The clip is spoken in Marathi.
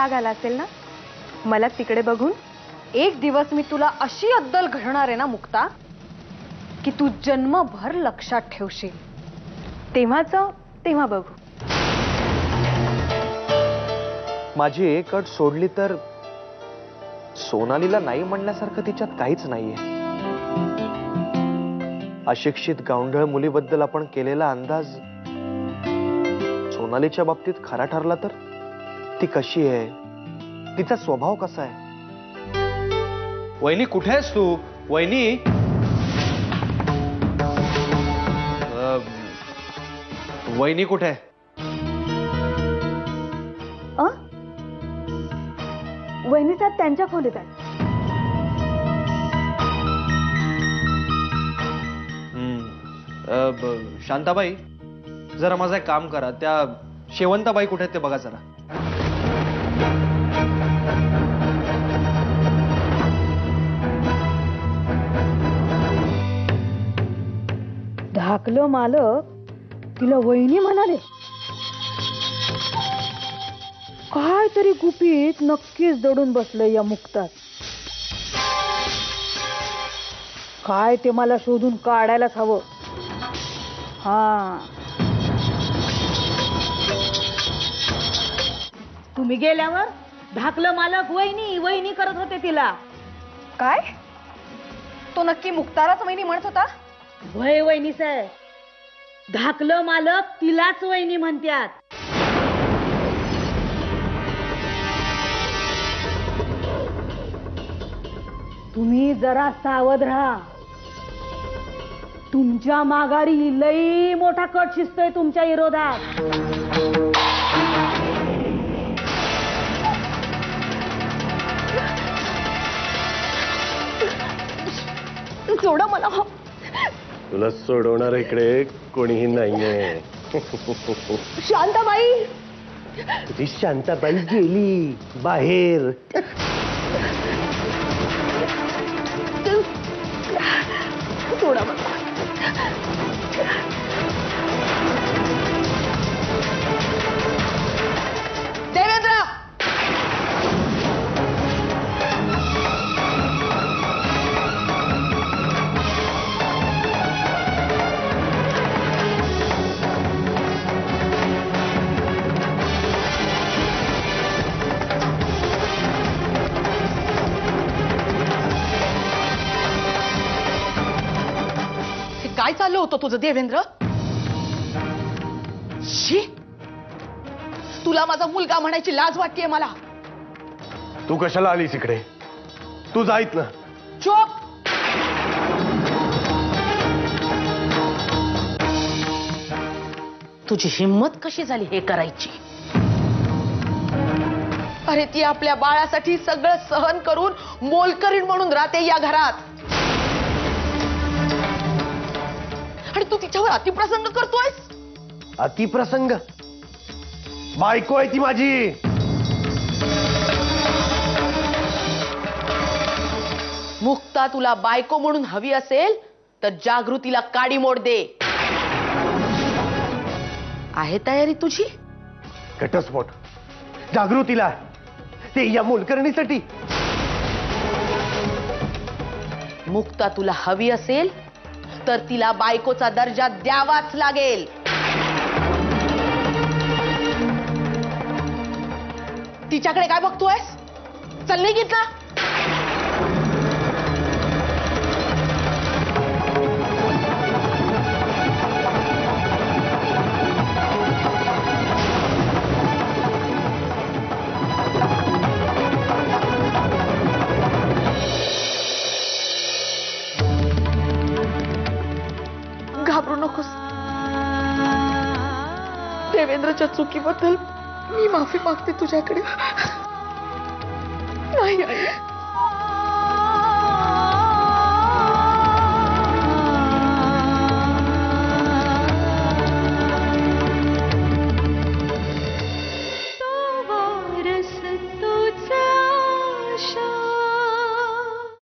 राग आला असेल ना मला तिकडे बघून? एक दिवस मी तुला अशी अद्दल घडणार आहे ना मुक्ता की तू जन्मभर लक्षात ठेवशील. तेव्हा बघू. माझी एक अट सोडली तर सोनालीला नाही म्हणण्यासारखं तिच्यात काहीच नाहीये. अशिक्षित गावंढळ मुलीबद्दल आपण केलेला अंदाज सोनालीच्या बाबतीत खरा ठरला तर ती कशी आहे, तिचा स्वभाव कसा आहे. वहिनी कुठे आहेस तू? वहिनी वहिनी कुठे आहे? वहिनी साहेब त्यांच्या खोलीत आहेत. शांताबाई जरा माझं एक काम करा, त्या शेवंताबाई कुठे आहेत ते बघा जरा. धाकलं मालक तिला वहिनी म्हणाले. काय तरी गुपित नक्कीच दडून बसलंय या मुक्तात. काय ते मला शोधून काढायलाच हवं. हा तुम्ही गेल्यावर धाकलं मालक वहिनी वहिनी करत होते तिला. काय तो नक्की मुक्तालाच वहिनी म्हणत होता? वय वहिनी साहेब, धाकलं मालक तिलाच वहिनी म्हणतात. तुम्ही जरा सावध राहा. तुमच्या माघारी लई मोठा कट शिजतोय तुमच्या विरोधात. सोडा मला. तुला सोडवणार इकडे कोणीही नाहीये. शांताबाई. तुझी शांताबाई गेली बाहेर. सोडा मला. देवेंद्र काय चाललं होतं तुझं देवेंद्र? शी, तुला माझा मुलगा म्हणायची लाज वाटतेय मला. तू कशाला आलीस इकडे? तू जाईत ना. चुप. तुझी हिम्मत कशी झाली हे करायची? अरे ती आपल्या बाळासाठी सगळं सहन करून मोलकरीण म्हणून राहते या घरात आणि तू तिच्यावर अतिप्रसंग करतोयस. अतिप्रसंग? बायको आहे ती माझी. मुक्ता तुला बायको म्हणून हवी असेल तर जागृतीला काडी मोड दे. आहे तयारी तुझी? घटस्फोट जागृतीला, ते या मोलकरणीसाठी. मुक्ता तुला हवी असेल तर तिला बायकोचा दर्जा द्यावाच लागेल. तिच्याकडे काय बघतोयस? चल निघित ना. घाबरू नकोस. देवेंद्रच्या चुकीबद्दल मी माफी मागते तुझ्याकडे. नाही आई,